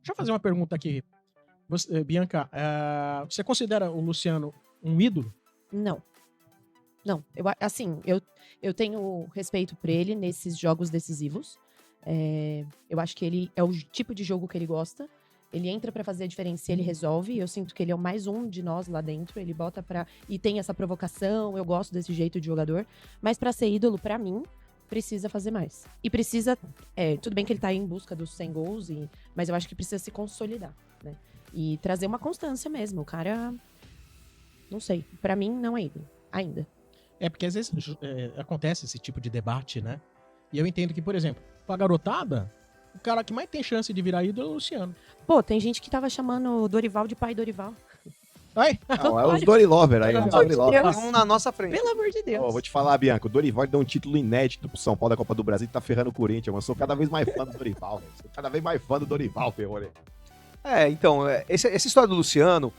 Deixa eu fazer uma pergunta aqui. Bianca, você considera o Luciano um ídolo? Não. Eu tenho respeito por ele nesses jogos decisivos. Eu acho que ele é o tipo de jogo que ele gosta. Ele entra pra fazer a diferença e ele resolve. Eu sinto que ele é mais um de nós lá dentro. Ele bota pra... E tem essa provocação. Eu gosto desse jeito de jogador. Mas pra ser ídolo, pra mim, precisa fazer mais. E precisa... tudo bem que ele tá em busca dos 100 gols, mas eu acho que precisa se consolidar, né? E trazer uma constância mesmo. O cara... Não sei. Pra mim, não é ídolo. Ainda. Porque às vezes acontece esse tipo de debate, né? E eu entendo que, por exemplo, pra garotada, o cara que mais tem chance de virar ídolo é o Luciano. Pô, tem gente que tava chamando o Dorival de pai Dorival. Ai? Não, é os Dorilover aí. Pelo amor de Deus. Um na nossa frente. Pelo amor de Deus. Vou te falar, Bianca, o Dorival deu um título inédito pro São Paulo da Copa do Brasil e tá ferrando o Corinthians. Eu sou cada vez mais fã do Dorival, velho. Sou cada vez mais fã do Dorival, Ferrolho. Então, essa história do Luciano,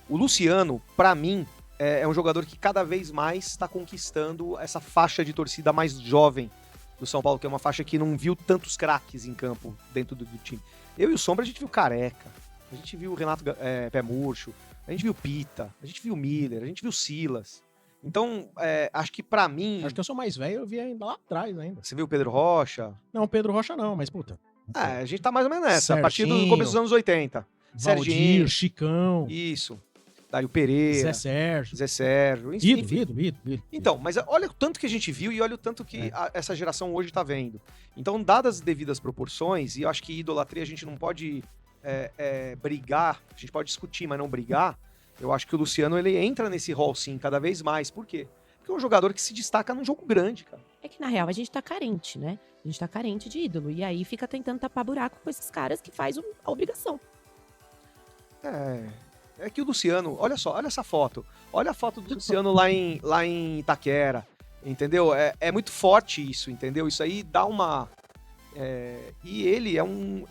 o Luciano, pra mim, é um jogador que cada vez mais está conquistando essa faixa de torcida mais jovem do São Paulo, que é uma faixa que não viu tantos craques em campo dentro do time. Eu e o Sombra, a gente viu Careca, a gente viu o Renato Pé Murcho, a gente viu Pita, a gente viu Miller, a gente viu Silas. Então, acho que pra mim... Acho que eu sou mais velho, eu vi ainda lá atrás ainda. Você viu o Pedro Rocha? Não, Pedro Rocha não, mas puta. A gente tá mais ou menos nessa, Serginho, a partir do começo dos anos 80. Valdir, Serginho, Chicão, isso. Dário Pereira, Zé Sérgio, enfim. Ídolo. Então, mas olha o tanto que a gente viu e olha o tanto que essa geração hoje tá vendo. Então, dadas as devidas proporções, e eu acho que idolatria a gente não pode brigar, a gente pode discutir, mas não brigar, eu acho que o Luciano, ele entra nesse rol sim, cada vez mais. Por quê? Porque é um jogador que se destaca num jogo grande, cara. É que, na real, a gente tá carente, né? A gente tá carente de ídolo. E aí fica tentando tapar buraco com esses caras que faz a obrigação. É que o Luciano, olha só, olha essa foto. Olha a foto do Luciano lá em Itaquera, entendeu? É muito forte isso, entendeu? Isso aí dá uma... e ele é um...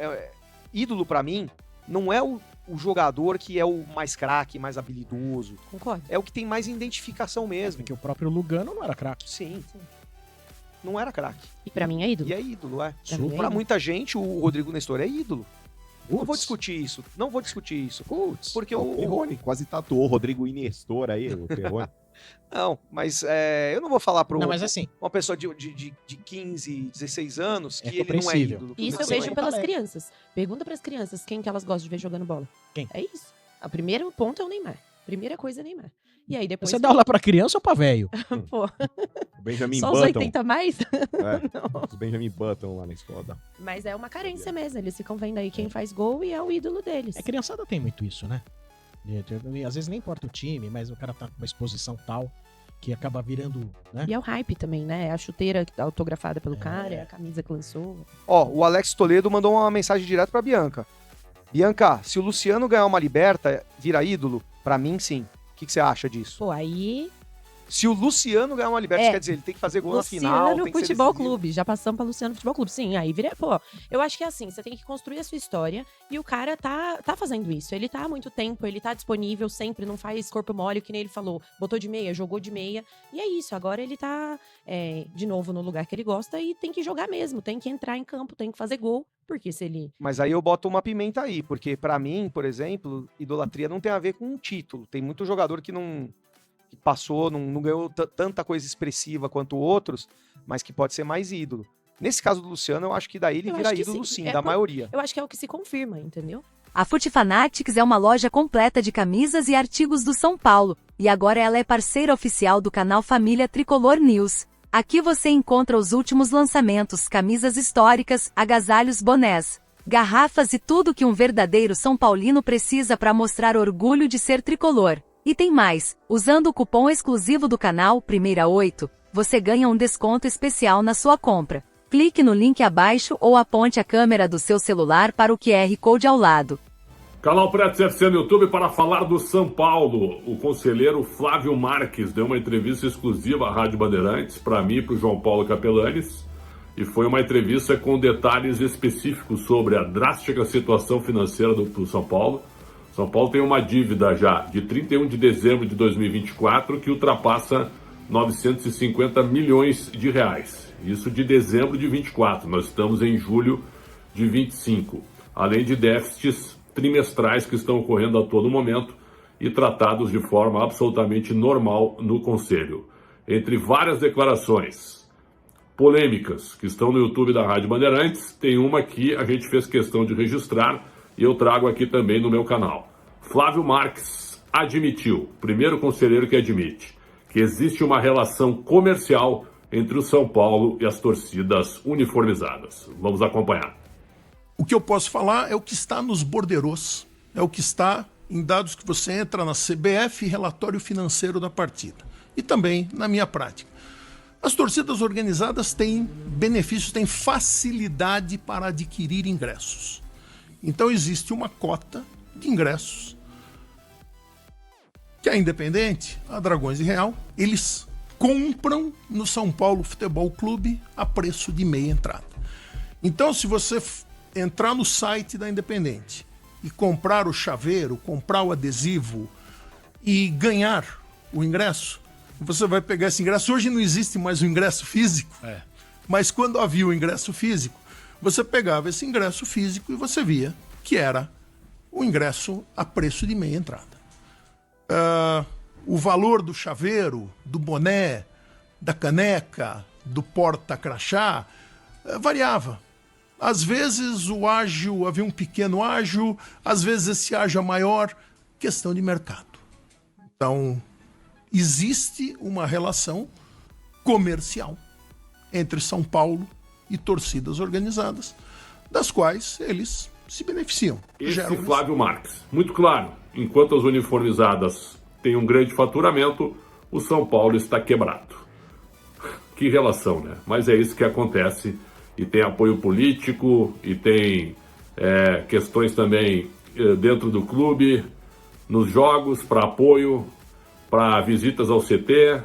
ídolo pra mim, não é o jogador que é o mais craque, mais habilidoso. Concordo. É o que tem mais identificação mesmo. Porque o próprio Lugano não era craque. Sim. Não era craque. E pra mim é ídolo. E é ídolo, Pra muita gente, o Rodrigo Nestor é ídolo. Putz. Não vou discutir isso. Putz, Porque o Perrone quase tatuou o Rodrigo Nestor aí, o Perrone. Não, mas eu não vou falar para Não, mas assim, uma pessoa de 15, 16 anos que ele não é compreensível. ídolo. Isso eu Não vejo é. pelas crianças. Pergunta pras crianças quem que elas gostam de ver jogando bola. Quem? É isso. O primeiro ponto é o Neymar. Primeira coisa é o Neymar. E aí depois... você dá aula pra criança ou pra velho? Pô, O Benjamin só os Button. 80 mais? Os Benjamin Button lá na escola. Mas é uma carência mesmo. Eles ficam vendo aí quem faz gol e é o ídolo deles. A criançada tem muito isso, né? E às vezes nem importa o time, mas o cara tá com uma exposição tal que acaba virando, né? E é o hype também, né? É a chuteira autografada pelo cara, é a camisa que lançou. Ó, o Alex Toledo mandou uma mensagem direto pra Bianca. Bianca, se o Luciano ganhar uma Liberta, vira ídolo? Pra mim, sim. O que você acha disso? Pô, aí... Se o Luciano ganhar uma Liberta, quer dizer, ele tem que fazer gol na final. Luciano tem que ser Futebol decisivo. Clube. Já passamos pra Luciano Futebol Clube. Sim, aí vira... Pô, eu acho que é assim, você tem que construir a sua história e o cara tá fazendo isso. Ele tá há muito tempo, ele tá disponível sempre, não faz corpo mole, que nem ele falou. Botou de meia, jogou de meia. E é isso, agora ele tá de novo no lugar que ele gosta e tem que jogar mesmo. Tem que entrar em campo, tem que fazer gol. Porque se ele... Mas aí eu boto uma pimenta aí, porque pra mim, por exemplo, idolatria não tem a ver com um título. Tem muito jogador que não... que passou, não ganhou tanta coisa expressiva quanto outros, mas que pode ser mais ídolo. Nesse caso do Luciano, eu acho que daí ele Eu vira acho que ídolo sim. sim, da maioria. Eu acho que é o que se confirma, entendeu? A Fute Fanatics é uma loja completa de camisas e artigos do São Paulo, e agora ela é parceira oficial do canal Família Tricolor News. Aqui você encontra os últimos lançamentos, camisas históricas, agasalhos, bonés, garrafas e tudo que um verdadeiro São Paulino precisa para mostrar orgulho de ser tricolor. E tem mais, usando o cupom exclusivo do canal Primeira 8, você ganha um desconto especial na sua compra. Clique no link abaixo ou aponte a câmera do seu celular para o QR Code ao lado. Canal Preto FC no YouTube para falar do São Paulo. O conselheiro Flávio Marques deu uma entrevista exclusiva à Rádio Bandeirantes, para mim e para o João Paulo Capelanes, e foi uma entrevista com detalhes específicos sobre a drástica situação financeira do São Paulo. São Paulo tem uma dívida já de 31 de dezembro de 2024 que ultrapassa 950 milhões de reais. Isso de dezembro de 24, nós estamos em julho de 25. além de déficits trimestrais que estão ocorrendo a todo momento e tratados de forma absolutamente normal no Conselho. Entre várias declarações polêmicas que estão no YouTube da Rádio Bandeirantes, tem uma que a gente fez questão de registrar e eu trago aqui também no meu canal. Flávio Marques admitiu, primeiro conselheiro que admite, que existe uma relação comercial entre o São Paulo e as torcidas uniformizadas. Vamos acompanhar. O que eu posso falar é o que está nos borderôs, é o que está em dados que você entra na CBF, relatório financeiro da partida, e também na minha prática. As torcidas organizadas têm benefícios, têm facilidade para adquirir ingressos. Então existe uma cota de ingressos que a Independente, a Dragões e Real, eles compram no São Paulo Futebol Clube a preço de meia entrada. Então, se você entrar no site da Independente e comprar o chaveiro, comprar o adesivo e ganhar o ingresso, você vai pegar esse ingresso. Hoje não existe mais o ingresso físico, mas quando havia o ingresso físico, você pegava esse ingresso físico e você via que era o ingresso a preço de meia entrada. O valor do chaveiro, do boné, da caneca, do porta-crachá, variava. Às vezes o ágio, havia um pequeno ágio, às vezes esse ágio é maior, questão de mercado. Então, existe uma relação comercial entre São Paulo e torcidas organizadas, das quais eles se beneficiam. Esse Flávio Marques, muito claro, enquanto as uniformizadas têm um grande faturamento, o São Paulo está quebrado. Que relação, né? Mas é isso que acontece, e tem apoio político, e tem questões também dentro do clube, nos jogos, para apoio, para visitas ao CT,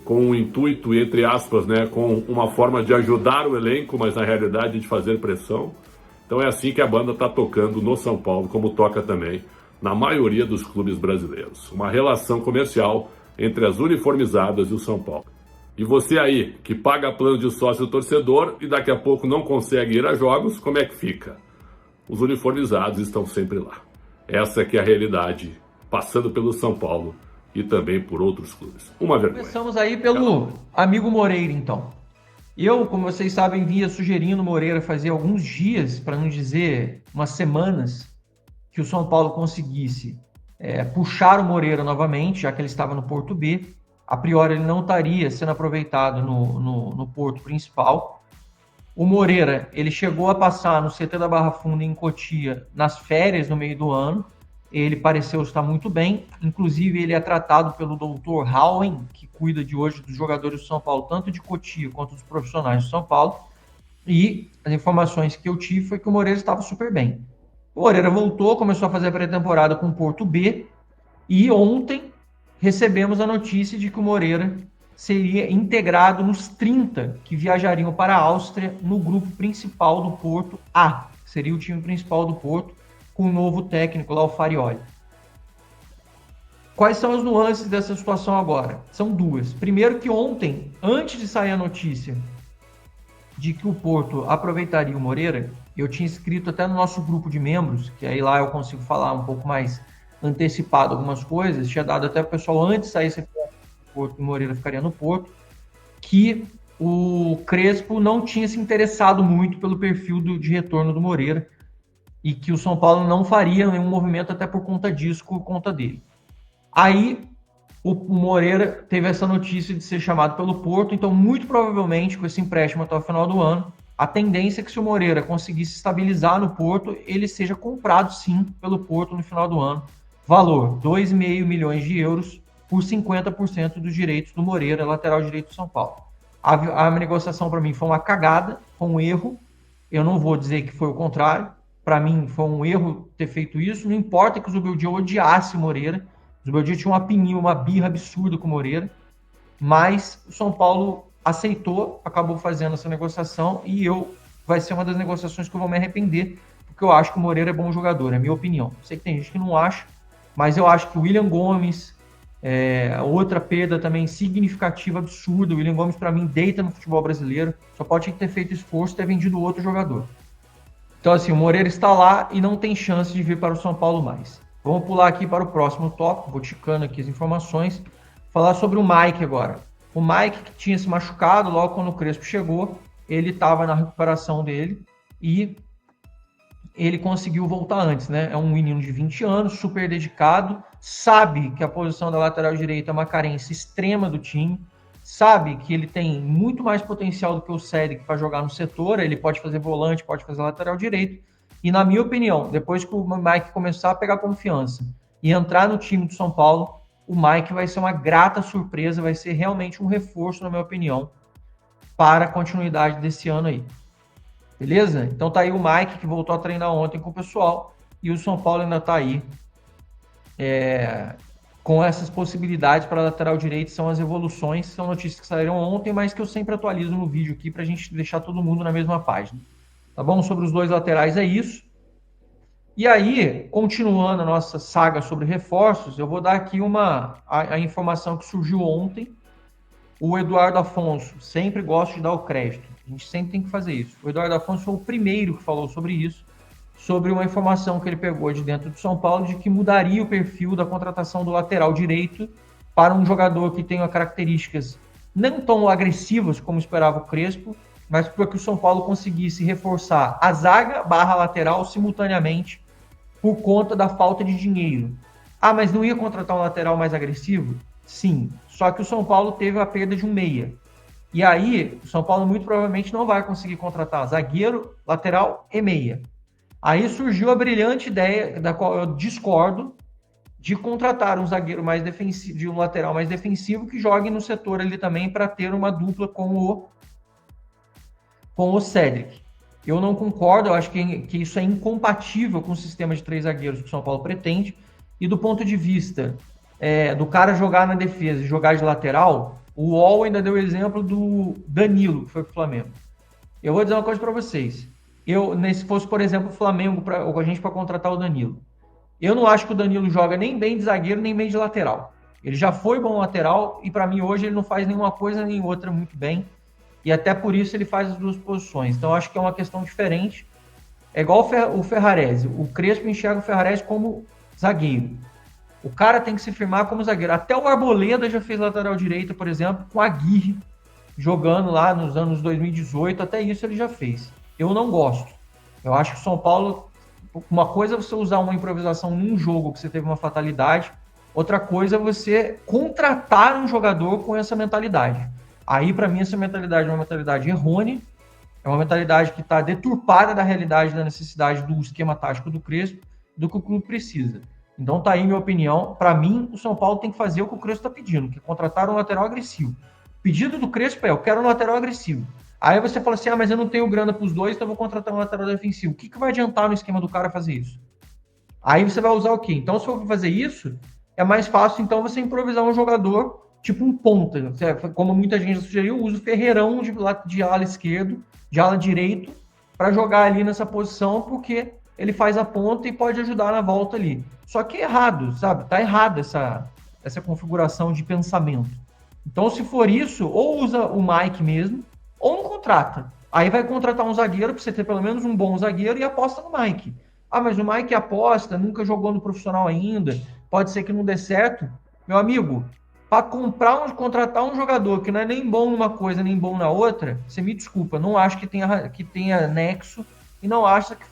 com o intuito, entre aspas, né, com uma forma de ajudar o elenco, mas na realidade de fazer pressão. Então é assim que a banda está tocando no São Paulo, como toca também na maioria dos clubes brasileiros. Uma relação comercial entre as uniformizadas e o São Paulo. E você aí, que paga plano de sócio torcedor e daqui a pouco não consegue ir a jogos, como é que fica? Os uniformizados estão sempre lá. Essa que é a realidade, passando pelo São Paulo e também por outros clubes. Uma vergonha. Começamos aí pelo amigo Moreira, então. Eu, como vocês sabem, vinha sugerindo o Moreira fazia alguns dias, para não dizer umas semanas, que o São Paulo conseguisse puxar o Moreira novamente, já que ele estava no Porto B. A priori, ele não estaria sendo aproveitado no Porto principal. O Moreira, ele chegou a passar no CT da Barra Funda, em Cotia, nas férias no meio do ano. Ele pareceu estar muito bem. Inclusive, ele é tratado pelo Dr. Howen, que cuida de hoje dos jogadores do São Paulo, tanto de Cotia quanto dos profissionais do São Paulo. E as informações que eu tive foi que o Moreira estava super bem. O Moreira voltou, começou a fazer a pré-temporada com o Porto B. E ontem recebemos a notícia de que o Moreira seria integrado nos 30 que viajariam para a Áustria no grupo principal do Porto A, que seria o time principal do Porto, com o novo técnico lá, o Farioli. Quais são as nuances dessa situação agora? São duas. Primeiro que ontem, antes de sair a notícia de que o Porto aproveitaria o Moreira, eu tinha escrito até no nosso grupo de membros, que aí lá eu consigo falar um pouco mais antecipado algumas coisas, tinha dado até para o pessoal antes de sair esse Porto, o Moreira ficaria no Porto, que o Crespo não tinha se interessado muito pelo perfil de retorno do Moreira e que o São Paulo não faria nenhum movimento até por conta disso, por conta dele. Aí o Moreira teve essa notícia de ser chamado pelo Porto, então muito provavelmente com esse empréstimo até o final do ano, a tendência é que se o Moreira conseguisse estabilizar no Porto, ele seja comprado sim pelo Porto no final do ano. Valor, 2,5 milhões de euros por 50% dos direitos do Moreira, lateral direito do São Paulo. A negociação para mim foi uma cagada, foi um erro. Eu não vou dizer que foi o contrário. Para mim foi um erro ter feito isso. Não importa que o Zubeldia odiasse o Moreira. O Zubeldia tinha uma pininha, uma birra absurda com o Moreira. Mas o São Paulo aceitou, acabou fazendo essa negociação e vai ser uma das negociações que eu vou me arrepender, porque eu acho que o Moreira é bom jogador, é a minha opinião. Sei que tem gente que não acha, mas eu acho que o William Gomes, outra perda também significativa, absurda. O William Gomes, para mim, deita no futebol brasileiro. Só pode ter feito esforço e ter vendido outro jogador. Então, assim, o Moreira está lá e não tem chance de vir para o São Paulo mais. Vamos pular aqui para o próximo tópico, vou ticando aqui as informações. Falar sobre o Mike agora. O Mike, que tinha se machucado logo quando o Crespo chegou, ele estava na recuperação dele e ele conseguiu voltar antes, né? É um menino de 20 anos, super dedicado, sabe que a posição da lateral direita é uma carência extrema do time, sabe que ele tem muito mais potencial do que o Cedric para jogar no setor, ele pode fazer volante, pode fazer lateral direito, e na minha opinião, depois que o Mike começar a pegar confiança e entrar no time do São Paulo, o Mike vai ser uma grata surpresa, vai ser realmente um reforço, na minha opinião, para a continuidade desse ano aí. Beleza? Então tá aí o Mike, que voltou a treinar ontem com o pessoal, e o São Paulo ainda tá aí com essas possibilidades para a lateral direito. São as evoluções, são notícias que saíram ontem, mas que eu sempre atualizo no vídeo aqui para a gente deixar todo mundo na mesma página. Tá bom? Sobre os dois laterais é isso. E aí, continuando a nossa saga sobre reforços, eu vou dar aqui a informação que surgiu ontem. O Eduardo Afonso, sempre gosto de dar o crédito, a gente sempre tem que fazer isso. O Eduardo Afonso foi o primeiro que falou sobre isso, sobre uma informação que ele pegou de dentro do São Paulo, de que mudaria o perfil da contratação do lateral direito para um jogador que tenha características não tão agressivas como esperava o Crespo, mas para que o São Paulo conseguisse reforçar a zaga / lateral simultaneamente por conta da falta de dinheiro. Ah, mas não ia contratar um lateral mais agressivo? Sim, só que o São Paulo teve a perda de um meia. E aí, o São Paulo muito provavelmente não vai conseguir contratar zagueiro, lateral e meia. Aí surgiu a brilhante ideia, da qual eu discordo, de contratar um zagueiro mais defensivo, de um lateral mais defensivo que jogue no setor ali também para ter uma dupla com o Cedric. Eu não concordo, eu acho que isso é incompatível com o sistema de 3 zagueiros que o São Paulo pretende. E do ponto de vista do cara jogar na defesa e jogar de lateral, o UOL ainda deu o exemplo do Danilo, que foi pro Flamengo. Eu vou dizer uma coisa para vocês. Se fosse, por exemplo, o Flamengo, a gente para contratar o Danilo, eu não acho que o Danilo joga nem bem de zagueiro, nem bem de lateral. Ele já foi bom lateral e para mim hoje ele não faz nenhuma coisa nem outra muito bem. E até por isso ele faz as duas posições. Então eu acho que é uma questão diferente. É igual o Ferrarese. O Crespo enxerga o Ferrarese como zagueiro. O cara tem que se firmar como zagueiro. Até o Arboleda já fez lateral direita, por exemplo, com a Aguirre, jogando lá nos anos 2018. Até isso ele já fez. Eu não gosto. Eu acho que o São Paulo... Uma coisa é você usar uma improvisação num jogo que você teve uma fatalidade. Outra coisa é você contratar um jogador com essa mentalidade. Aí, para mim, essa mentalidade é uma mentalidade errônea. É uma mentalidade que está deturpada da realidade, da necessidade do esquema tático do Crespo, do que o clube precisa. Então tá aí minha opinião. Para mim, o São Paulo tem que fazer o que o Crespo está pedindo, que é contratar um lateral agressivo. O pedido do Crespo eu quero um lateral agressivo. Aí você fala assim, mas eu não tenho grana para os dois, então eu vou contratar um lateral defensivo. O que vai adiantar no esquema do cara fazer isso? Aí você vai usar o quê? Então, se for fazer isso, é mais fácil, então, você improvisar um jogador tipo um ponta. Como muita gente sugeriu, usa o Ferreirão de ala esquerdo, de ala direito, para jogar ali nessa posição, porque ele faz a ponta e pode ajudar na volta ali. Só que é errado, sabe? Tá errado essa configuração de pensamento. Então, se for isso, ou usa o Mike mesmo, ou não contrata. Aí vai contratar um zagueiro, para você ter pelo menos um bom zagueiro, e aposta no Mike. Ah, mas o Mike aposta, nunca jogou no profissional ainda, pode ser que não dê certo. Meu amigo, para contratar um jogador que não é nem bom numa coisa, nem bom na outra, você me desculpa, não acho que tenha nexo e não acho que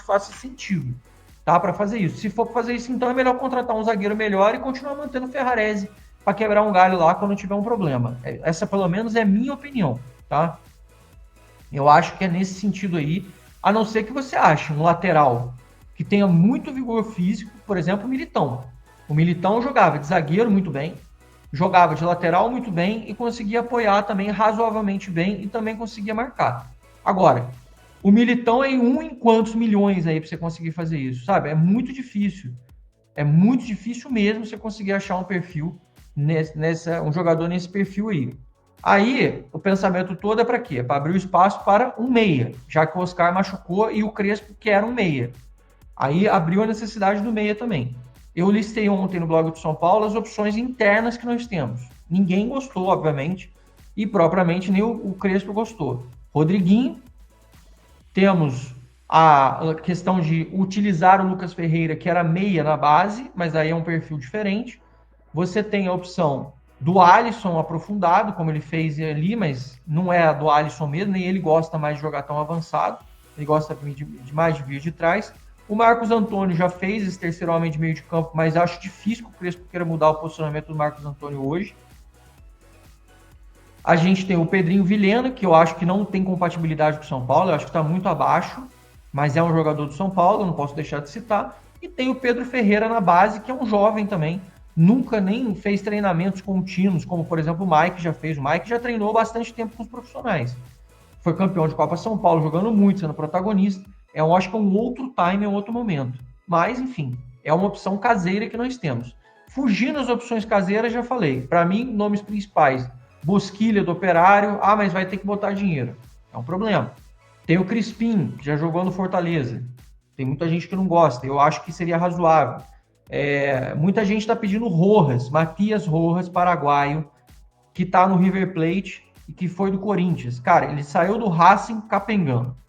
faça sentido, tá, para fazer isso. Se for fazer isso, então é melhor contratar um zagueiro melhor e continuar mantendo o Ferrarese para quebrar um galho lá quando tiver um problema. Essa, pelo menos, é minha opinião, tá? Eu acho que é nesse sentido aí, a não ser que você ache um lateral que tenha muito vigor físico, por exemplo, o Militão. O Militão jogava de zagueiro muito bem, jogava de lateral muito bem e conseguia apoiar também razoavelmente bem e também conseguia marcar. Agora, o Militão é em quantos milhões aí para você conseguir fazer isso, sabe? É muito difícil. É muito difícil mesmo você conseguir achar um perfil, um jogador nesse perfil aí. Aí, o pensamento todo é para quê? É para abrir o espaço para um meia, já que o Oscar machucou e o Crespo quer um meia. Aí abriu a necessidade do meia também. Eu listei ontem no blog do São Paulo as opções internas que nós temos. Ninguém gostou, obviamente, e propriamente nem o Crespo gostou. Rodriguinho, temos a questão de utilizar o Lucas Ferreira, que era meia na base, mas aí é um perfil diferente. Você tem a opção do Alisson aprofundado, como ele fez ali, mas não é a do Alisson mesmo, nem ele gosta mais de jogar tão avançado, ele gosta de mais de vir de trás. O Marcos Antônio já fez esse terceiro homem de meio de campo, mas acho difícil que o Crespo queira mudar o posicionamento do Marcos Antônio hoje. A gente tem o Pedrinho Vilhena, que eu acho que não tem compatibilidade com o São Paulo, eu acho que está muito abaixo, mas é um jogador do São Paulo, não posso deixar de citar. E tem o Pedro Ferreira na base, que é um jovem também, nunca nem fez treinamentos contínuos, como por exemplo o Mike já fez. O Mike já treinou bastante tempo com os profissionais. Foi campeão de Copa São Paulo, jogando muito, sendo protagonista. Eu acho que é um outro time, é um outro momento. Mas, enfim, é uma opção caseira que nós temos. Fugindo das opções caseiras, já falei. Para mim, nomes principais. Bosquilha do Operário. Ah, mas vai ter que botar dinheiro. É um problema. Tem o Crispim, que já jogou no Fortaleza. Tem muita gente que não gosta. Eu acho que seria razoável. Muita gente está pedindo Rojas, Matias Rojas, paraguaio, que está no River Plate e que foi do Corinthians. Cara, ele saiu do Racing capengando.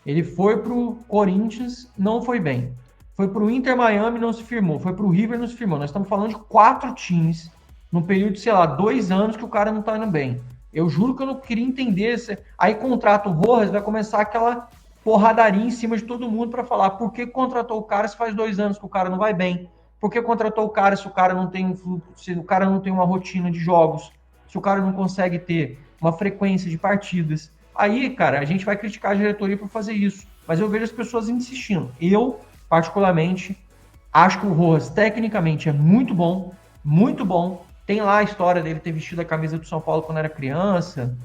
Ele foi pro Corinthians, não foi bem. Foi pro Inter Miami, não se firmou. Foi pro River, não se firmou. Nós estamos falando de 4 times num período de, sei lá, 2 anos que o cara não tá indo bem. Eu juro que eu não queria entender. Aí contrata o Rojas, vai começar aquela porradaria em cima de todo mundo para falar por que contratou o cara se faz 2 anos que o cara não vai bem? Por que contratou o cara se o cara não tem um fluxo, se o cara não tem uma rotina de jogos, se o cara não consegue ter uma frequência de partidas? Aí, cara, a gente vai criticar a diretoria por fazer isso. Mas eu vejo as pessoas insistindo. Eu, particularmente, acho que o Rojas, tecnicamente, é muito bom. Muito bom. Tem lá a história dele ter vestido a camisa do São Paulo quando era criança.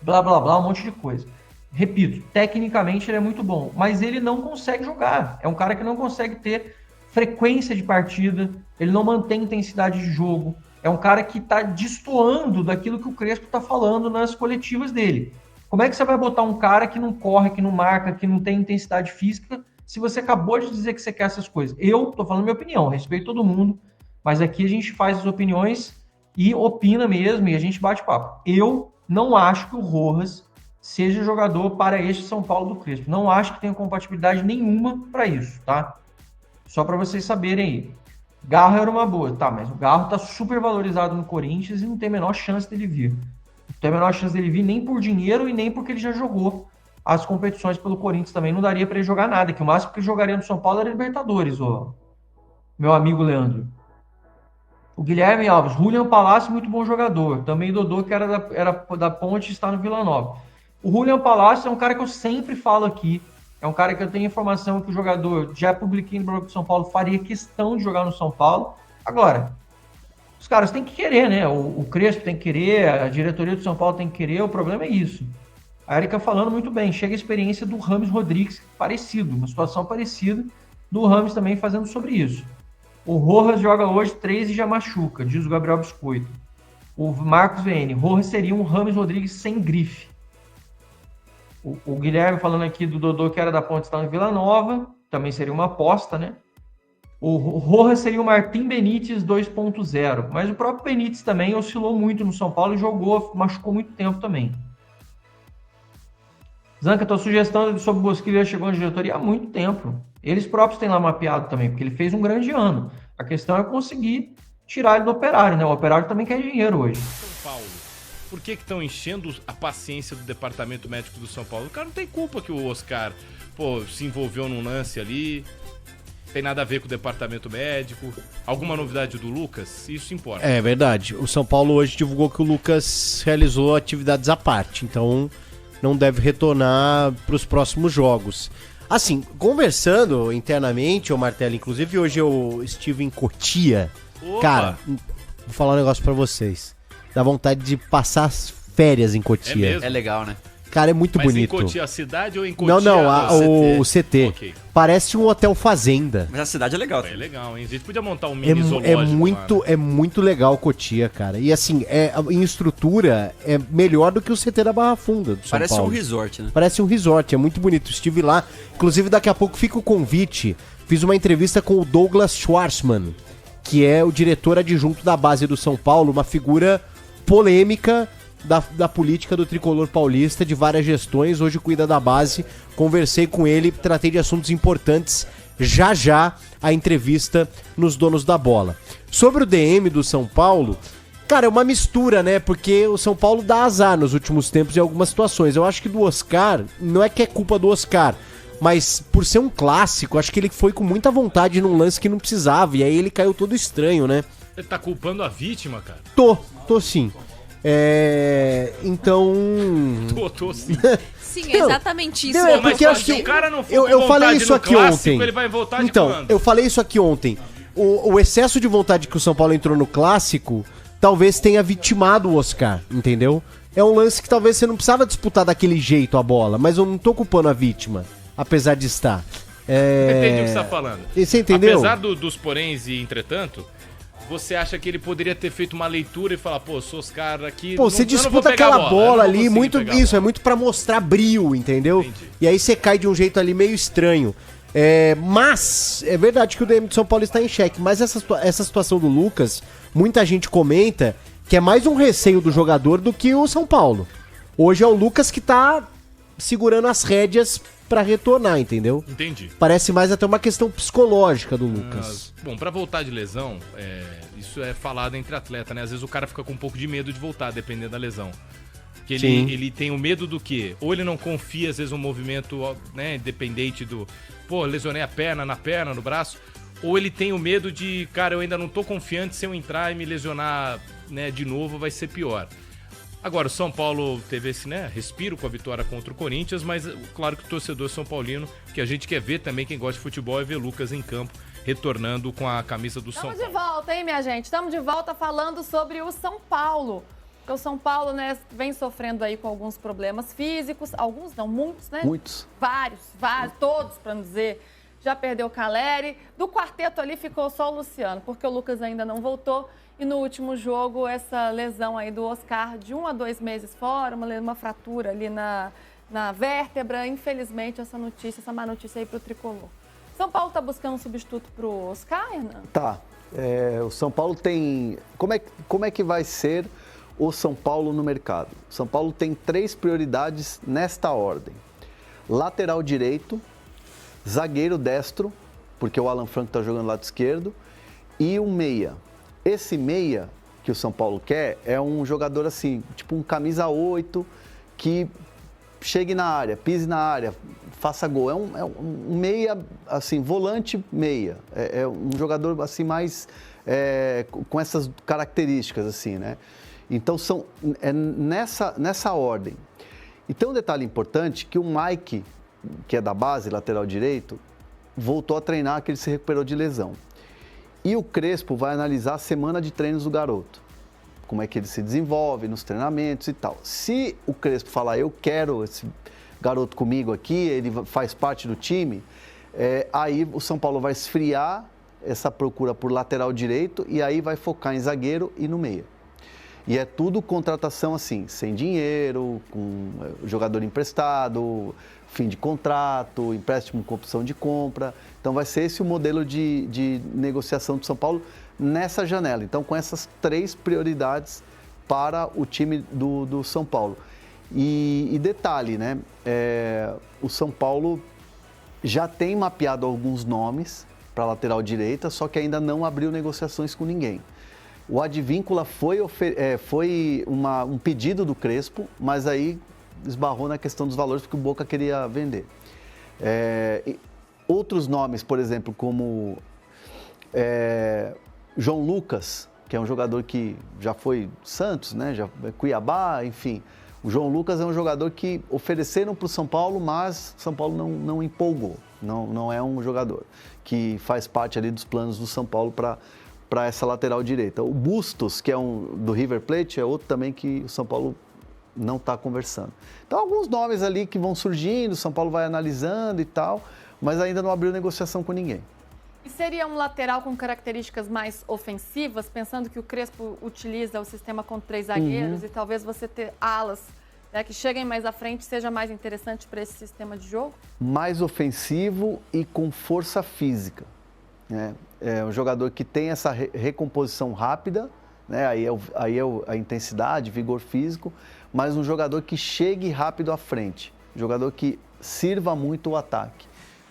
Blá, blá, blá, um monte de coisa. Repito, tecnicamente ele é muito bom. Mas ele não consegue jogar. É um cara que não consegue ter frequência de partida. Ele não mantém intensidade de jogo. É um cara que está destoando daquilo que o Crespo está falando nas coletivas dele. Como é que você vai botar um cara que não corre, que não marca, que não tem intensidade física, se você acabou de dizer que você quer essas coisas? Eu estou falando minha opinião, respeito todo mundo, mas aqui a gente faz as opiniões e opina mesmo, e a gente bate papo. Eu não acho que o Rojas seja jogador para este São Paulo do Crespo. Não acho que tenha compatibilidade nenhuma para isso, tá? Só para vocês saberem aí. Garro era uma boa, tá, mas o Garro tá super valorizado no Corinthians e não tem a menor chance dele vir. Não tem a menor chance dele vir nem por dinheiro e nem porque ele já jogou as competições pelo Corinthians também. Não daria para ele jogar nada, que o máximo que ele jogaria no São Paulo era Libertadores, meu amigo Leandro. O Guilherme Alves, Julian Palácio, muito bom jogador. Também Dodô, que era da Ponte, está no Vila Nova. O Julian Palácio é um cara que eu sempre falo aqui. É um cara que eu tenho informação que o jogador, já publiquei no blog do São Paulo, faria questão de jogar no São Paulo. Agora, os caras têm que querer, né? O Crespo tem que querer, a diretoria do São Paulo tem que querer, o problema é isso. A Erika falando muito bem, chega a experiência do Rames Rodrigues, parecido, uma situação parecida, do Rames também fazendo sobre isso. O Rojas joga hoje 3 e já machuca, diz o Gabriel Biscoito. O Marcos VN, Rojas seria um Rames Rodrigues sem grife. O Guilherme falando aqui do Dodô, que era da Ponte, está no Vila Nova. Também seria uma aposta, né? O Rojas seria o Martim Benítez 2.0. Mas o próprio Benítez também oscilou muito no São Paulo e machucou muito tempo também. Zanca, tua sugestão sobre o Bosquilha chegou na diretoria há muito tempo. Eles próprios têm lá mapeado também, porque ele fez um grande ano. A questão é conseguir tirar ele do Operário, né? O Operário também quer dinheiro hoje. São Paulo. Por que estão enchendo a paciência do departamento médico do São Paulo? O cara não tem culpa que o Oscar, se envolveu num lance ali. Tem nada a ver com o departamento médico. Alguma novidade do Lucas? Isso importa. É verdade. O São Paulo hoje divulgou que o Lucas realizou atividades à parte. Então não deve retornar para os próximos jogos. Assim, conversando internamente, ô Martelo, inclusive hoje eu estive em Cotia. Opa. Cara, vou falar um negócio pra vocês. Dá vontade de passar as férias em Cotia. É legal, né? Cara, é muito bonito. Mas em Cotia a cidade ou em Cotia? Não, o CT. Okay. Parece um hotel fazenda. Mas a cidade é legal. É legal, hein? A gente podia montar um mini zoológico lá, né? É muito legal Cotia, cara. E assim, em estrutura, é melhor do que o CT da Barra Funda do São Parece Paulo. Um resort, né? Parece um resort, é muito bonito. Estive lá. Inclusive, daqui a pouco fica o convite. Fiz uma entrevista com o Douglas Schwarzman, que é o diretor adjunto da base do São Paulo, uma figura polêmica da política do tricolor paulista, de várias gestões, hoje cuida da base, conversei com ele, tratei de assuntos importantes, já a entrevista nos Donos da Bola. Sobre o DM do São Paulo, cara, é uma mistura, né, porque o São Paulo dá azar nos últimos tempos em algumas situações. Eu acho que do Oscar, não é que é culpa do Oscar, mas por ser um clássico, acho que ele foi com muita vontade num lance que não precisava, e aí ele caiu todo estranho, né? Ele tá culpando a vítima, cara? Tô sim. Então... Tô sim. Sim, é exatamente isso. Não, Mas porque acho que o cara não for eu falei isso aqui clássico, ontem. ele vai voltar de Então, quando? eu falei isso aqui ontem. O excesso de vontade que o São Paulo entrou no clássico talvez tenha vitimado o Oscar, entendeu? É um lance que talvez você não precisava disputar daquele jeito a bola, mas eu não tô culpando a vítima, apesar de estar. Entendi o que você tá falando. E você entendeu? Apesar dos poréns e entretanto, você acha que ele poderia ter feito uma leitura e falar, pô, sou os caras aqui... Pô, você disputa aquela bola ali, muito isso, é muito pra mostrar brio, entendeu? Entendi. E aí você cai de um jeito ali meio estranho. Mas é verdade que o DM de São Paulo está em xeque, mas essa situação do Lucas, muita gente comenta que é mais um receio do jogador do que o São Paulo. Hoje é o Lucas que tá segurando as rédeas pra retornar, entendeu? Entendi. Parece mais até uma questão psicológica do Lucas. Bom, pra voltar de lesão, isso é falado entre atletas, né? Às vezes o cara fica com um pouco de medo de voltar, dependendo da lesão. Que ele tem o medo do quê? Ou ele não confia, às vezes, um movimento, né, independente do... Pô, lesionei a perna, no braço. Ou ele tem o medo de, cara, eu ainda não tô confiante, se eu entrar e me lesionar, né, de novo, vai ser pior. Agora, o São Paulo teve esse, né, respiro com a vitória contra o Corinthians, mas claro que o torcedor São Paulino, que a gente quer ver também, quem gosta de futebol, é ver Lucas em campo, retornando com a camisa do São Paulo. Estamos de volta, hein, minha gente? Estamos de volta falando sobre o São Paulo. Porque o São Paulo, né, vem sofrendo aí com alguns problemas físicos, alguns não, muitos, né? Muitos. Vários, todos, para não dizer. Já perdeu o Caleri. Do quarteto ali ficou só o Luciano, porque o Lucas ainda não voltou. E no último jogo, essa lesão aí do Oscar, de 1 a 2 meses fora, uma fratura ali na vértebra. Infelizmente, essa má notícia aí pro Tricolor. São Paulo tá buscando um substituto pro Oscar, Hernan? Tá. O São Paulo tem... Como é que vai ser o São Paulo no mercado? O São Paulo tem 3 prioridades nesta ordem. Lateral direito, zagueiro destro, porque o Alan Franco está jogando do lado esquerdo, e um meia. Esse meia que o São Paulo quer é um jogador assim, tipo um camisa 8, que chegue na área, pise na área, faça gol. É um meia, assim, volante meia. É um jogador assim mais com essas características, assim, né? Então, nessa ordem. E tem um detalhe importante que o Mike, que é da base, lateral direito, voltou a treinar, que ele se recuperou de lesão. E o Crespo vai analisar a semana de treinos do garoto. Como é que ele se desenvolve nos treinamentos e tal. Se o Crespo falar, eu quero esse garoto comigo aqui, ele faz parte do time, aí o São Paulo vai esfriar essa procura por lateral direito e aí vai focar em zagueiro e no meia. E é tudo contratação assim, sem dinheiro, com jogador emprestado, fim de contrato, empréstimo com opção de compra. Então vai ser esse o modelo de negociação do São Paulo nessa janela. Então com essas 3 prioridades para o time do São Paulo. E detalhe, né? O São Paulo já tem mapeado alguns nomes para lateral direita, só que ainda não abriu negociações com ninguém. O Advíncula foi um pedido do Crespo, mas aí esbarrou na questão dos valores, porque o Boca queria vender. Outros nomes, por exemplo, como João Lucas, que é um jogador que já foi Santos, né? Cuiabá, enfim. O João Lucas é um jogador que ofereceram para o São Paulo, mas São Paulo não empolgou. Não é um jogador que faz parte ali dos planos do São Paulo para essa lateral direita. O Bustos, que é do River Plate, é outro também que o São Paulo não está conversando. Então, alguns nomes ali que vão surgindo, o São Paulo vai analisando e tal, mas ainda não abriu negociação com ninguém. E seria um lateral com características mais ofensivas, pensando que o Crespo utiliza o sistema com 3 zagueiros e talvez você ter alas, né, que cheguem mais à frente seja mais interessante para esse sistema de jogo? Mais ofensivo e com força física, né? É um jogador que tem essa recomposição rápida, né? Aí é a intensidade, vigor físico, mas um jogador que chegue rápido à frente, jogador que sirva muito o ataque,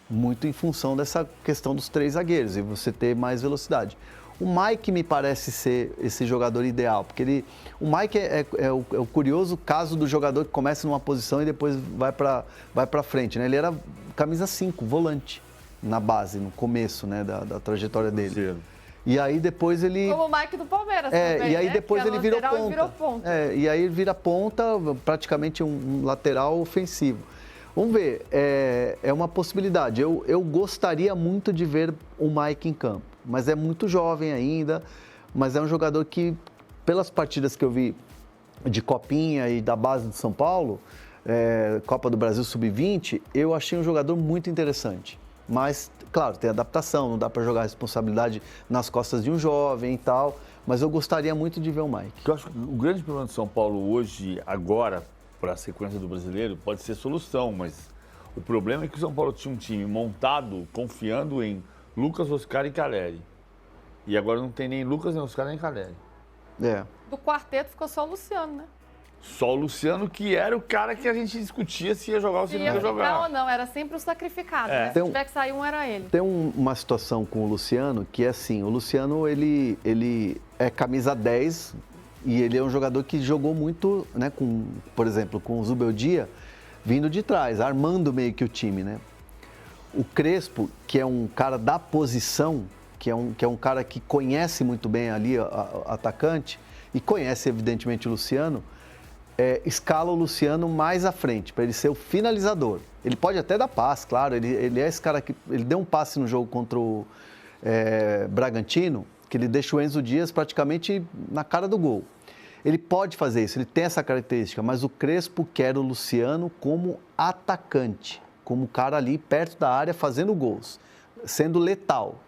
muito em função dessa questão dos 3 zagueiros e você ter mais velocidade. O Mike me parece ser esse jogador ideal, porque o Mike é o curioso caso do jogador que começa numa posição e depois vai para frente, né? Ele era camisa 5, volante, na base, no começo, né, da trajetória dele. E aí depois ele... Como o Mike do Palmeiras também, e aí né? depois ele virou ponta. E virou ponta. E aí ele vira ponta, praticamente um lateral ofensivo. Vamos ver, é uma possibilidade. Eu gostaria muito de ver o Mike em campo, mas é muito jovem ainda, mas é um jogador que, pelas partidas que eu vi de Copinha e da base do São Paulo, Copa do Brasil Sub-20, eu achei um jogador muito interessante. Mas, claro, tem adaptação, não dá para jogar a responsabilidade nas costas de um jovem e tal, mas eu gostaria muito de ver o Mike. Eu acho que o grande problema do São Paulo hoje, agora, para a sequência do brasileiro, pode ser solução, mas o problema é que o São Paulo tinha um time montado, confiando em Lucas, Oscar e Caleri. E agora não tem nem Lucas, nem Oscar, nem Caleri. Do quarteto ficou só o Luciano, né? Só o Luciano, que era o cara que a gente discutia se ia jogar ou se não ia jogar. Não, não, era sempre o sacrificado, né? Se tiver que sair um, era ele. Tem uma situação com o Luciano que é assim, o Luciano, ele é camisa 10 e ele é um jogador que jogou muito, né, por exemplo, com o Zubeldia, vindo de trás, armando meio que o time, né? O Crespo, que é um cara da posição, que é um cara que conhece muito bem ali o atacante e conhece evidentemente o Luciano, escala o Luciano mais à frente, para ele ser o finalizador. Ele pode até dar passe, claro, ele é esse cara que... Ele deu um passe no jogo contra o Bragantino, que ele deixa o Enzo Dias praticamente na cara do gol. Ele pode fazer isso, ele tem essa característica, mas o Crespo quer o Luciano como atacante, como cara ali perto da área fazendo gols, sendo letal.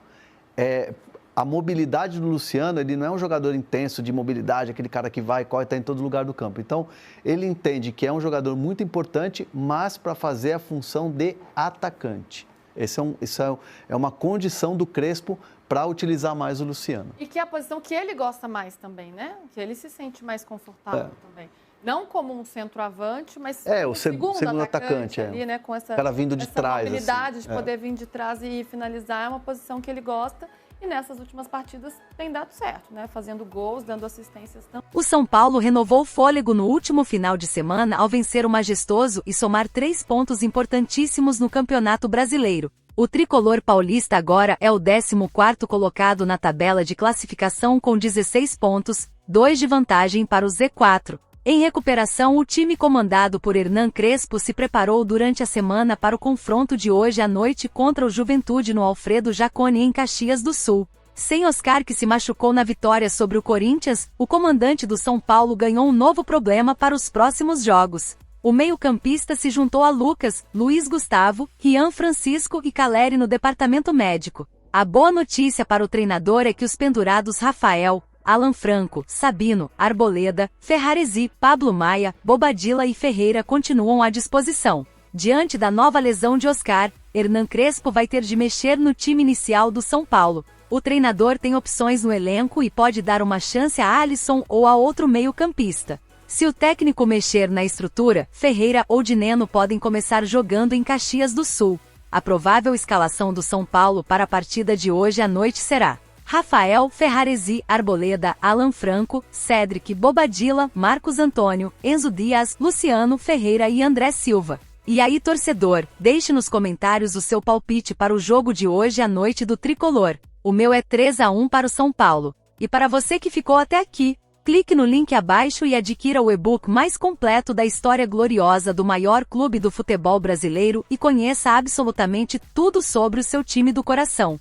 A mobilidade do Luciano, ele não é um jogador intenso de mobilidade, aquele cara que vai e corre, está em todo lugar do campo. Então, ele entende que é um jogador muito importante, mas para fazer a função de atacante. Isso é uma condição do Crespo para utilizar mais o Luciano. E que é a posição que ele gosta mais também, né? Que ele se sente mais confortável também. Não como um centroavante, mas o segundo atacante ali, né? Com essa, cara vindo de trás, mobilidade assim. de poder vir de trás e finalizar, é uma posição que ele gosta. E nessas últimas partidas tem dado certo, né? Fazendo gols, dando assistências. O São Paulo renovou o fôlego no último final de semana ao vencer o Majestoso e somar 3 pontos importantíssimos no Campeonato Brasileiro. O tricolor paulista agora é o 14º colocado na tabela de classificação com 16 pontos, 2 de vantagem para o Z4. Em recuperação, o time comandado por Hernan Crespo se preparou durante a semana para o confronto de hoje à noite contra o Juventude no Alfredo Jaconi em Caxias do Sul. Sem Oscar, que se machucou na vitória sobre o Corinthians, o comandante do São Paulo ganhou um novo problema para os próximos jogos. O meio-campista se juntou a Lucas, Luiz Gustavo, Rian Francisco e Caleri no departamento médico. A boa notícia para o treinador é que os pendurados Rafael, Alan Franco, Sabino, Arboleda, Ferraresi, Pablo Maia, Bobadilla e Ferreira continuam à disposição. Diante da nova lesão de Oscar, Hernan Crespo vai ter de mexer no time inicial do São Paulo. O treinador tem opções no elenco e pode dar uma chance a Alisson ou a outro meio-campista. Se o técnico mexer na estrutura, Ferreira ou Dineno podem começar jogando em Caxias do Sul. A provável escalação do São Paulo para a partida de hoje à noite será: Rafael, Ferraresi, Arboleda, Alan Franco, Cédric, Bobadilla, Marcos Antônio, Enzo Dias, Luciano, Ferreira e André Silva. E aí, torcedor, deixe nos comentários o seu palpite para o jogo de hoje à noite do Tricolor. O meu é 3-1 para o São Paulo. E para você que ficou até aqui, clique no link abaixo e adquira o e-book mais completo da história gloriosa do maior clube do futebol brasileiro e conheça absolutamente tudo sobre o seu time do coração.